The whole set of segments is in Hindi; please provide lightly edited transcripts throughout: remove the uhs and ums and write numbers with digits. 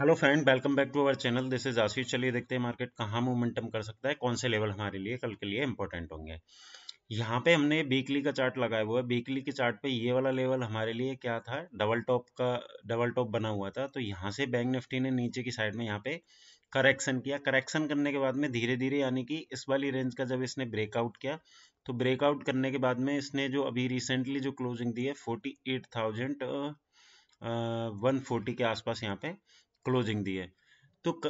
Hello friend, welcome back to our channel. This is Ashish. चलिए देखते हैं मार्केट कहाँ मोमेंटम कर सकता है, कौन से लेवल हमारे लिए कल के लिए इंपॉर्टेंट होंगे। यहाँ पे हमने वीकली का चार्ट लगाया हुआ है। वीकली के चार्ट पे ये वाला लेवल हमारे लिए क्या था, डबल टॉप का डबल टॉप बना हुआ था। तो यहाँ से बैंक निफ्टी ने नीचे की साइड में यहाँ पे करेक्शन किया। करेक्शन करने के बाद में धीरे धीरे यानी कि इस वाली रेंज का जब इसने ब्रेकआउट किया, तो ब्रेकआउट करने के बाद में इसने जो अभी रिसेंटली जो क्लोजिंग दी है 48,140 के आसपास यहाँ पे क्लोजिंग दी है। तो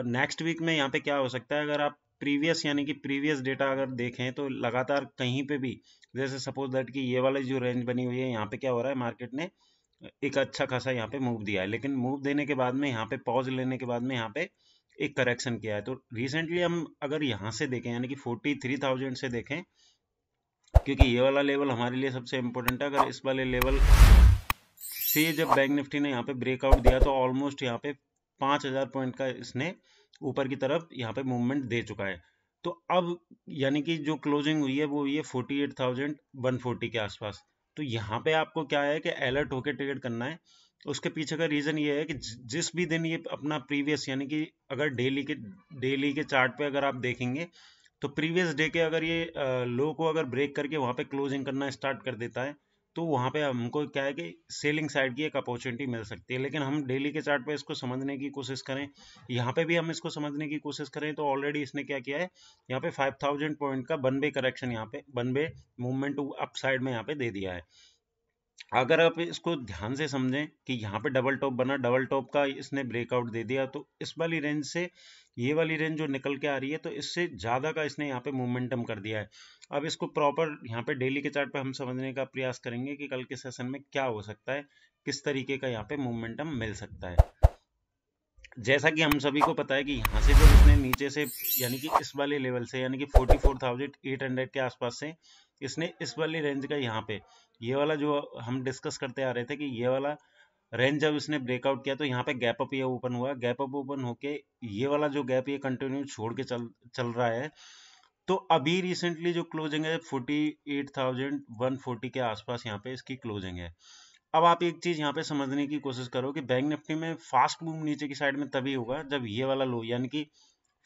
नेक्स्ट वीक में यहाँ पे क्या हो सकता है, अगर आप प्रीवियस यानी कि प्रीवियस डेटा अगर देखें तो लगातार कहीं पे भी, जैसे सपोज दैट कि ये वाली जो रेंज बनी हुई है, यहाँ पे क्या हो रहा है, मार्केट ने एक अच्छा खासा यहाँ पे मूव दिया है, लेकिन मूव देने के बाद में यहाँ पे पॉज लेने के बाद में यहाँ पे एक करेक्शन किया है। तो रिसेंटली हम अगर यहाँ से देखें यानी कि 43,000 से देखें, क्योंकि ये वाला लेवल हमारे लिए सबसे इम्पोर्टेंट है। अगर इस वाले लेवल से जब बैंक निफ्टी ने यहाँ पे ब्रेकआउट दिया तो ऑलमोस्ट यहाँ पे 5,000 पॉइंट का इसने ऊपर की तरफ यहाँ पे मूवमेंट दे चुका है। तो अब यानी कि जो क्लोजिंग हुई है वो हुई है 48,140 के आसपास। तो यहाँ पे आपको क्या है कि अलर्ट होकर ट्रेड करना है। उसके पीछे का रीजन ये है कि जिस भी दिन ये अपना प्रीवियस यानी कि अगर डेली के चार्ट पे अगर आप देखेंगे तो प्रीवियस डे के अगर ये लो को अगर ब्रेक करके वहाँ पे क्लोजिंग करना स्टार्ट कर देता है, तो वहाँ पे हमको क्या है कि सेलिंग साइड की एक अपॉर्चुनिटी मिल सकती है। लेकिन हम डेली के चार्ट पे इसको समझने की कोशिश करें, यहाँ पे भी हम इसको समझने की कोशिश करें, तो ऑलरेडी इसने क्या किया है, यहाँ पे 5,000 पॉइंट का वन वे करेक्शन, यहाँ पे one way movement up side में यहाँ पे दे दिया है। अगर आप इसको ध्यान से समझें कि यहाँ पे डबल टॉप बना, डबल टॉप का इसने ब्रेकआउट दे दिया, तो इस वाली रेंज से ये वाली रेंज जो निकल के आ रही है, तो इससे ज़्यादा का इसने यहाँ पे मोमेंटम कर दिया है। अब इसको प्रॉपर यहाँ पे डेली के चार्ट पे हम समझने का प्रयास करेंगे कि कल के सेशन में क्या हो सकता है, किस तरीके का यहाँ पे मोमेंटम मिल सकता है। जैसा कि हम सभी को पता है कि यहाँ से जब इसने नीचे से यानी कि इस वाले लेवल से यानी कि 44,800 के आसपास से इसने इस वाली रेंज का यहाँ पे ये वाला जो हम डिस्कस करते आ रहे थे कि ये वाला रेंज जब इसने ब्रेकआउट किया, तो यहाँ पे गैप अप ये ओपन हुआ, गैप अप ओपन होके ये वाला जो गैप ये कंटिन्यू छोड़ के चल रहा है। तो अभी रिसेंटली जो क्लोजिंग है 48,140 के आसपास यहाँ पे इसकी क्लोजिंग है। अब आप एक चीज यहाँ पे समझने की कोशिश करो कि बैंक निफ्टी में फास्ट मूव नीचे की साइड में तभी होगा जब ये वाला लो यानी कि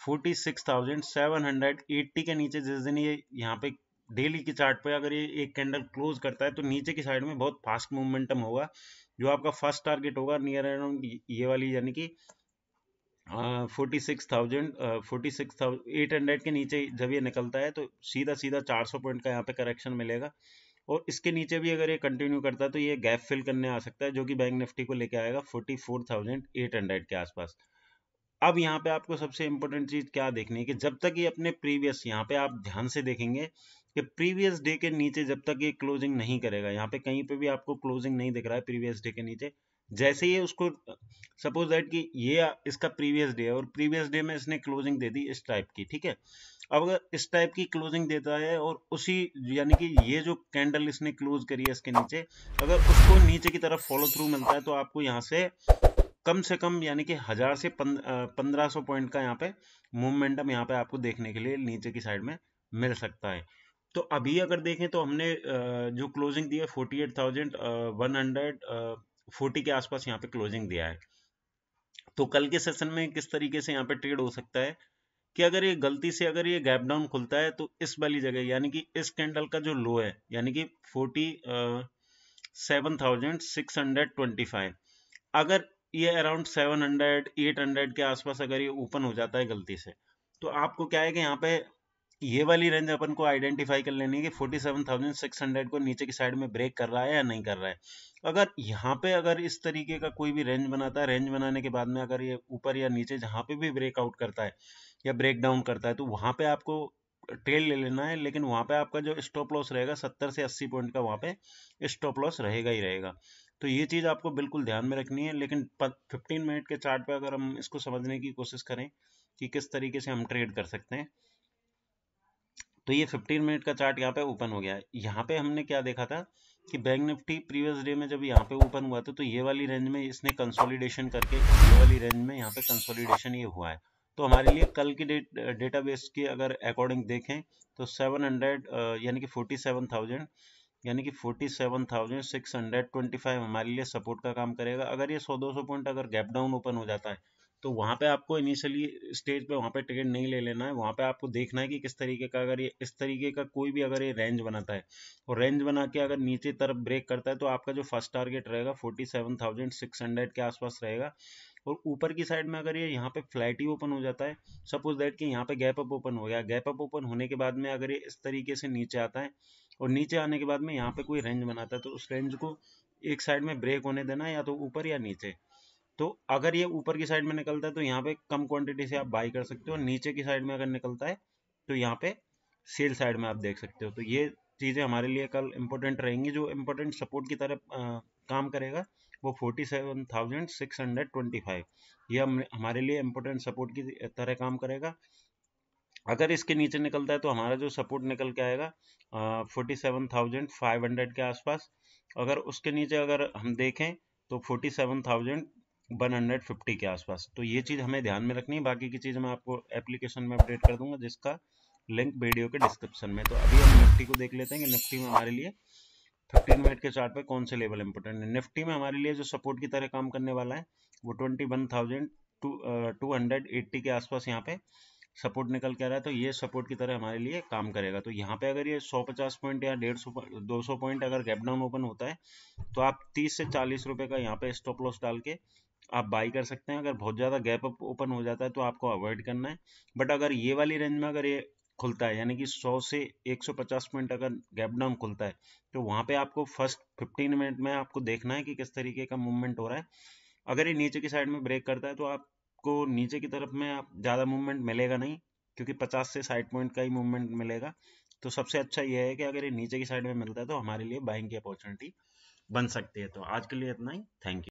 46,780 के नीचे जिस दिन ये यहाँ पे डेली के चार्ट पे अगर ये एक कैंडल क्लोज करता है, तो नीचे की साइड में बहुत फास्ट मूवमेंटम होगा। जो आपका फर्स्ट टारगेट होगा नियर अराउंड ये वाली यानी कि 46,800 के नीचे जब ये निकलता है, तो सीधा सीधा 400 पॉइंट का यहाँ पे करेक्शन मिलेगा। और इसके नीचे भी अगर ये कंटिन्यू करता है तो ये गैप फिल करने आ सकता है, जो कि बैंक निफ्टी को लेके आएगा 44,800 के आसपास। अब यहाँ पे आपको सबसे इंपॉर्टेंट चीज क्या देखनी है कि जब तक ये अपने प्रीवियस, यहाँ पे आप ध्यान से देखेंगे कि प्रीवियस डे के नीचे जब तक ये क्लोजिंग नहीं करेगा, यहाँ पे कहीं पे भी आपको क्लोजिंग नहीं दिख रहा है प्रीवियस डे के नीचे। जैसे ही उसको सपोज दैट कि ये इसका प्रीवियस डे है और प्रीवियस डे में इसने क्लोजिंग दे दी इस टाइप की, ठीक है। अब अगर इस टाइप की क्लोजिंग देता है और उसी यानी कि ये जो कैंडल इसने क्लोज करी है इसके नीचे, अगर उसको नीचे की तरफ फॉलो थ्रू मिलता है, तो आपको यहाँ से कम यानी कि 1,000 से 1,500 पॉइंट का यहाँ पे मूवमेंटम यहाँ पे आपको देखने के लिए नीचे की साइड में मिल सकता है। तो अभी अगर देखें तो हमने जो क्लोजिंग दी है 48,140 के आसपास यहाँ पे क्लोजिंग दिया है। तो कल के सेशन में किस तरीके से यहाँ पे ट्रेड हो सकता है कि अगर ये गलती से अगर ये गैप डाउन खुलता है, तो इस वाली जगह यानी कि इस कैंडल का जो लो है यानी कि 47,625, अगर ये अराउंड 700 800 के आसपास अगर ये ओपन हो जाता है गलती से, तो आपको क्या है कि यहाँ पे ये वाली रेंज अपन को आइडेंटिफाई कर लेनी है कि 47,600 को नीचे की साइड में ब्रेक कर रहा है या नहीं कर रहा है। अगर यहाँ पे अगर इस तरीके का कोई भी रेंज बनाता है, रेंज बनाने के बाद में अगर ये ऊपर या नीचे जहाँ पे भी ब्रेकआउट करता है या ब्रेक डाउन करता है, तो वहां पे आपको ट्रेल ले लेना है। लेकिन वहां पे आपका जो स्टॉप लॉस रहेगा 70 से 80 पॉइंट का वहां पे स्टॉप लॉस रहेगा ही रहेगा। तो ये चीज आपको बिल्कुल ध्यान में रखनी है। लेकिन 15 मिनट के चार्ट पे अगर हम इसको समझने की कोशिश करें कि किस तरीके से हम ट्रेड कर सकते हैं, तो ये 15 मिनट का चार्ट यहाँ पे ओपन हो गया है। यहाँ पे हमने क्या देखा था कि बैंक निफ्टी प्रीवियस डे में जब यहाँ पे ओपन हुआ था, तो ये वाली रेंज में इसने कंसोलिडेशन करके ये वाली रेंज में यहाँ पे कंसोलिडेशन ये हुआ है। तो हमारे लिए कल की डेटाबेस के अगर अकॉर्डिंग देखें तो 700 यानी कि 47,000 यानी कि 47,625 हमारे लिए सपोर्ट का काम करेगा। अगर ये 100-200 पॉइंट अगर गैप डाउन ओपन हो जाता है तो वहां पे आपको इनिशियली स्टेज पे वहां पे ट्रेड नहीं ले लेना है। वहां पे आपको देखना है कि किस तरीके का, अगर ये इस तरीके का कोई भी अगर ये रेंज बनाता है और रेंज बना के अगर नीचे तरफ ब्रेक करता है तो आपका जो फर्स्ट टारगेट रहेगा 47,600 के आसपास रहेगा। और ऊपर की साइड में अगर ये यहाँ पे फ्लैट ही ओपन हो जाता है, सपोज दैट कि यहाँ पे गैप अप ओपन हो गया, गैप अप ओपन होने के बाद में अगर ये इस तरीके से नीचे आता है और नीचे आने के बाद में यहाँ पे कोई रेंज बनाता है तो उस रेंज को एक साइड में ब्रेक होने देना है, या तो ऊपर या नीचे। तो अगर ये ऊपर की साइड में निकलता है तो यहाँ पे कम क्वांटिटी से आप बाई कर सकते हो, नीचे की साइड में अगर निकलता है तो यहाँ पे सेल साइड में आप देख सकते हो। तो ये चीज़ें हमारे लिए कल इंपॉर्टेंट रहेंगी। जो इंपॉर्टेंट सपोर्ट की तरफ काम करेगा वो 47,625, ये हमारे लिए इंपॉर्टेंट सपोर्ट की तरह काम करेगा। अगर इसके नीचे निकलता है तो हमारा जो सपोर्ट निकल के आएगा 47,500 के आसपास। अगर उसके नीचे अगर हम देखें तो 47,150 के आसपास। तो ये चीज़ हमें ध्यान में रखनी है। बाकी की चीज़ मैं आपको एप्लीकेशन में अपडेट कर दूंगा जिसका लिंक वीडियो के डिस्क्रिप्शन में। तो अभी हम निफ्टी को देख लेते हैं कि निफ्टी में हमारे लिए 15 मिनट के चार्ट पे कौन से लेवल इंपोर्टेंट है। निफ्टी में हमारे लिए जो सपोर्ट की तरह काम करने वाला है वो 21,280 के आसपास यहाँ पे सपोर्ट निकल के आ रहा है। तो ये सपोर्ट की तरह हमारे लिए काम करेगा। तो यहाँ पे अगर ये 150 पॉइंट या 150 200 पॉइंट अगर गैप डाउन ओपन होता है तो आप 30 से 40 रुपए का यहाँ पे स्टॉप लॉस डाल के आप बाई कर सकते हैं। अगर बहुत ज़्यादा गैप अप ओपन हो जाता है तो आपको अवॉइड करना है। बट अगर ये वाली रेंज में अगर ये खुलता है, यानी कि 100 से 150 पॉइंट अगर गैप डाउन खुलता है तो वहाँ पे आपको फर्स्ट 15 मिनट में आपको देखना है कि किस तरीके का मूवमेंट हो रहा है। अगर ये नीचे की साइड में ब्रेक करता है तो आपको नीचे की तरफ में आप ज़्यादा मूवमेंट मिलेगा नहीं, क्योंकि 50 से 60 पॉइंट का ही मूवमेंट मिलेगा। तो सबसे अच्छा ये है कि अगर ये नीचे की साइड में मिलता है तो हमारे लिए बाइंग की अपॉर्चुनिटी बन सकती है। तो आज के लिए इतना ही। Thank you.